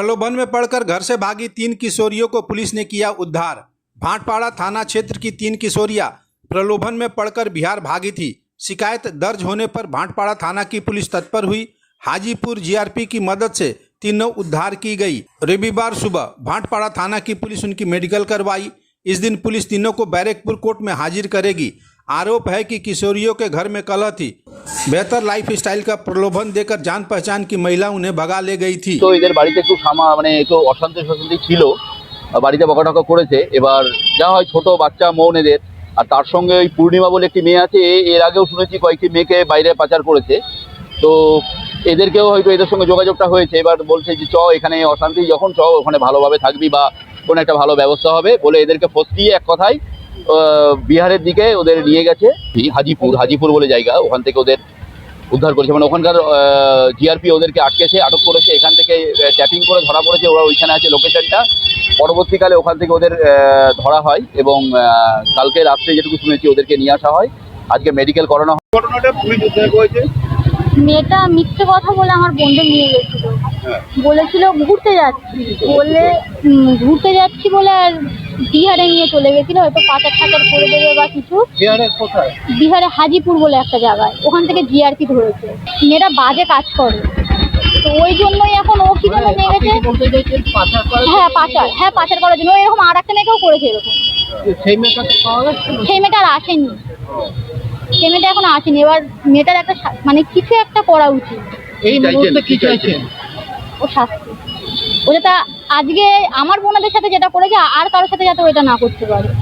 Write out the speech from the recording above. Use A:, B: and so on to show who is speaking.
A: प्रलोभन में पड़कर घर से भागी 3 किशोरियों को पुलिस ने किया उद्धार। भाटपाड़ा थाना क्षेत्र की 3 किशोरियां प्रलोभन में पड़कर बिहार भागी थी। शिकायत दर्ज होने पर भाटपाड़ा थाना की पुलिस तत्पर हुई। हाजीपुर जीआरपी की मदद से तीनों उद्धार की गई। रविवार सुबह भाटपाड़ा थाना की पुलिस उनकी मेडिकल करवाई। इस दिन पुलिस तीनों को बैरकपुर कोर्ट में हाजिर करेगी। आरोप है कि किशोरियों के घर में कलह थी। बेहतर लाइफ स्टाइल का प्रलोभन देकर जान पहचान की महिला उन्हें भगा ले गई थी।
B: तो এদের বাড়িতে একটু মানে একটু অশান্তি ছিল, বাড়িতে বকাটকা করেছে। এবার যা হয় ছোট বাচ্চা মন এদের, আর তার সঙ্গে ওই পূর্ণিমা বলে একটি মেয়ে আছে, এর আগেও শুনেছি কয়েকটি মেয়েকে বাইরে পাচার করেছে। তো এদেরকেও হয়তো এদের সঙ্গে যোগাযোগটা হয়েছে। এবার বলছে যে চ এখানে অশান্তি যখন চ ওখানে ভালোভাবে থাকবি বা কোনো একটা ভালো ব্যবস্থা হবে বলে এদেরকে ফসলিয়ে এক কথায় বিহারের দিকে ওদের নিয়ে গেছে। হাজিপুর বলে জায়গা, ওখান থেকে ওদের উদ্ধার করেছে। মানে ওখানকার জিআরপি ওদেরকে আটক করেছে। এখান থেকে ট্যাপিং করে ধরা পড়েছে, ওরা ওইখানে আছে লোকেশনটা। পরবর্তীকালে ওখান থেকে ওদের ধরা হয় এবং কালকে রাত্রে যেটুকু শুনেছি ওদেরকে নিয়ে আসা হয়, আজকে মেডিকেল করানো হয়। ঘটনাটা পুলিশ উদ্ধার করেছে।
C: মেয়েটা মিথ্যে কথা বলে আমার বোনকে নিয়ে গেছিল, বলেছিল ঘুরতে যাচ্ছি বলে আর বিহারে নিয়ে চলে গেছিল, হয়তো পাচার করে দেবে বা কিছু। বিহারে হাজিপুর বলে একটা জায়গায়, ওখান থেকে জিআরপি ধরেছে। মেয়েটা বাজে কাজ করে, তো ওই জন্যই এখন ও কি জন্য নিয়ে গেছে। হ্যাঁ পাচার করার জন্য। এরকম আর একটা মেয়েকেও করেছে এরকম। সেই মেয়েটা আর আসেনি, সেই মেয়েটা এখন আসেনি। এবার মেয়েটার একটা মানে কিছু একটা করা উচিত। ও শাস্তি ও যাতে আজকে আমার বোনদের সাথে যেটা করেছে আর কারোর সাথে যাতে ওইটা না করতে পারে।